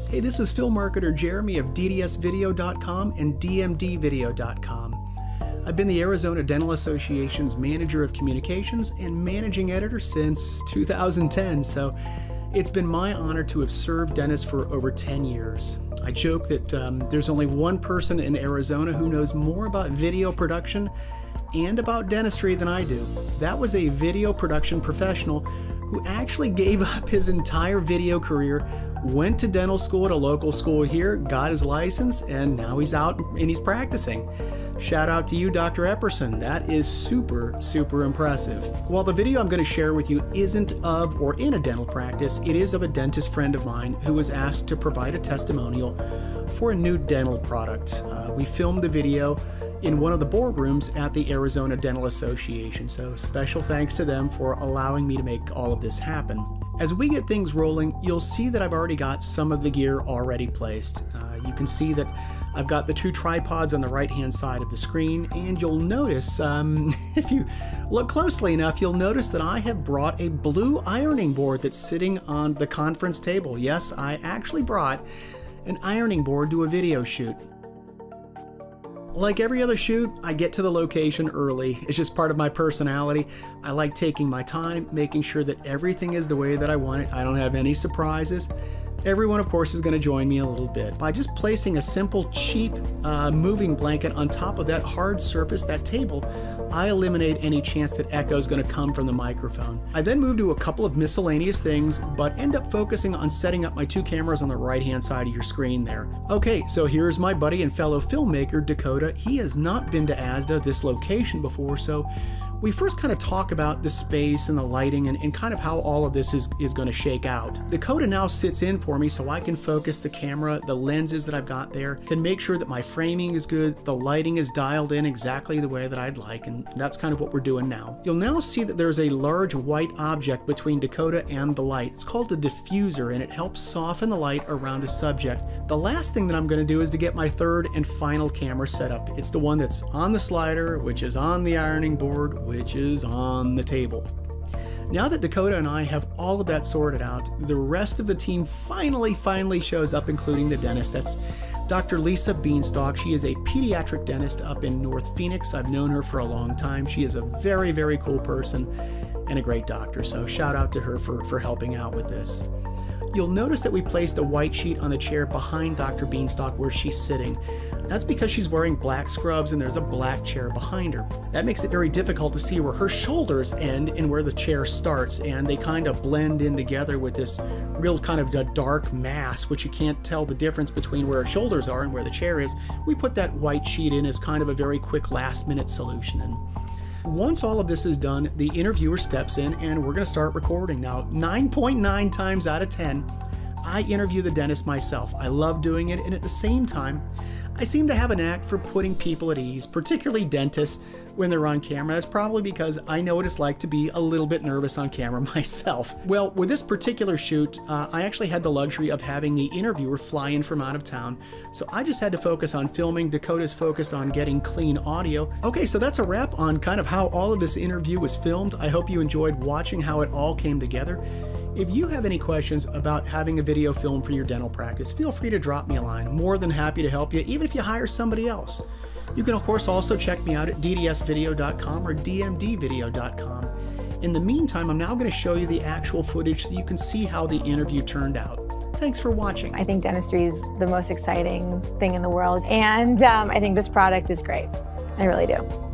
Hey, this is film marketer Jeremy of ddsvideo.com and dmdvideo.com. I've been the Arizona Dental Association's Manager of Communications and Managing Editor since 2010, so it's been my honor to have served dentists for over 10 years. I joke that there's only one person in Arizona who knows more about video production and about dentistry than I do. That was a video production professional who actually gave up his entire video career, went to dental school at a local school here, got his license, and now he's out and he's practicing. Shout out to you, Dr. Epperson. That is super, super impressive. While the video I'm going to share with you isn't of or in a dental practice, it is of a dentist friend of mine who was asked to provide a testimonial for a new dental product. We filmed the video in one of the boardrooms at the Arizona Dental Association, so special thanks to them for allowing me to make all of this happen. As we get things rolling, you'll see that I've already got some of the gear already placed. You can see that I've got the two tripods on the right-hand side of the screen, and you'll notice, if you look closely enough, you'll notice that I have brought a blue ironing board that's sitting on the conference table. Yes, I actually brought an ironing board to a video shoot. Like every other shoot, I get to the location early. It's just part of my personality. I like taking my time, making sure that everything is the way that I want it. I don't have any surprises. Everyone, of course, is going to join me in a little bit. By just placing a simple, cheap moving blanket on top of that hard surface, that table, I eliminate any chance that echo is going to come from the microphone. I then move to a couple of miscellaneous things, but end up focusing on setting up my two cameras on the right-hand side of your screen there. Okay, so here's my buddy and fellow filmmaker, Dakota. He has not been to ASDA, this location, before, so we first kind of talk about the space and the lighting and kind of how all of this is going to shake out. Dakota now sits in for me so I can focus the camera, the lenses that I've got there, can make sure that my framing is good, the lighting is dialed in exactly the way that I'd like, and that's kind of what we're doing now. You'll now see that there's a large white object between Dakota and the light. It's called a diffuser, and it helps soften the light around a subject. The last thing that I'm going to do is to get my third and final camera set up. It's the one that's on the slider, which is on the ironing board, which is on the table. Now that Dakota and I have all of that sorted out, the rest of the team finally shows up, including the dentist. That's Dr. Lisa Beanstalk. She is a pediatric dentist up in North Phoenix. I've known her for a long time. She is a very, very cool person and a great doctor, so shout out to her for helping out with this. You'll notice that we placed a white sheet on the chair behind Dr. Beanstalk where she's sitting. That's because she's wearing black scrubs and there's a black chair behind her. That makes it very difficult to see where her shoulders end and where the chair starts, and they kind of blend in together with this real kind of a dark mass, which you can't tell the difference between where her shoulders are and where the chair is. We put that white sheet in as kind of a very quick last-minute solution. And once all of this is done, the interviewer steps in and we're going to start recording. Now, 9.9 times out of 10, I interview the dentist myself. I love doing it, and at the same time, I seem to have a knack for putting people at ease, particularly dentists, when they're on camera. That's probably because I know what it's like to be a little bit nervous on camera myself. Well, with this particular shoot, I actually had the luxury of having the interviewer fly in from out of town, so I just had to focus on filming. Dakota's focused on getting clean audio. Okay, so that's a wrap on kind of how all of this interview was filmed. I hope you enjoyed watching how it all came together. If you have any questions about having a video film for your dental practice, feel free to drop me a line. More than happy to help you, even if you hire somebody else. You can, of course, also check me out at ddsvideo.com or dmdvideo.com. In the meantime, I'm now going to show you the actual footage so you can see how the interview turned out. Thanks for watching. I think dentistry is the most exciting thing in the world, and I think this product is great. I really do.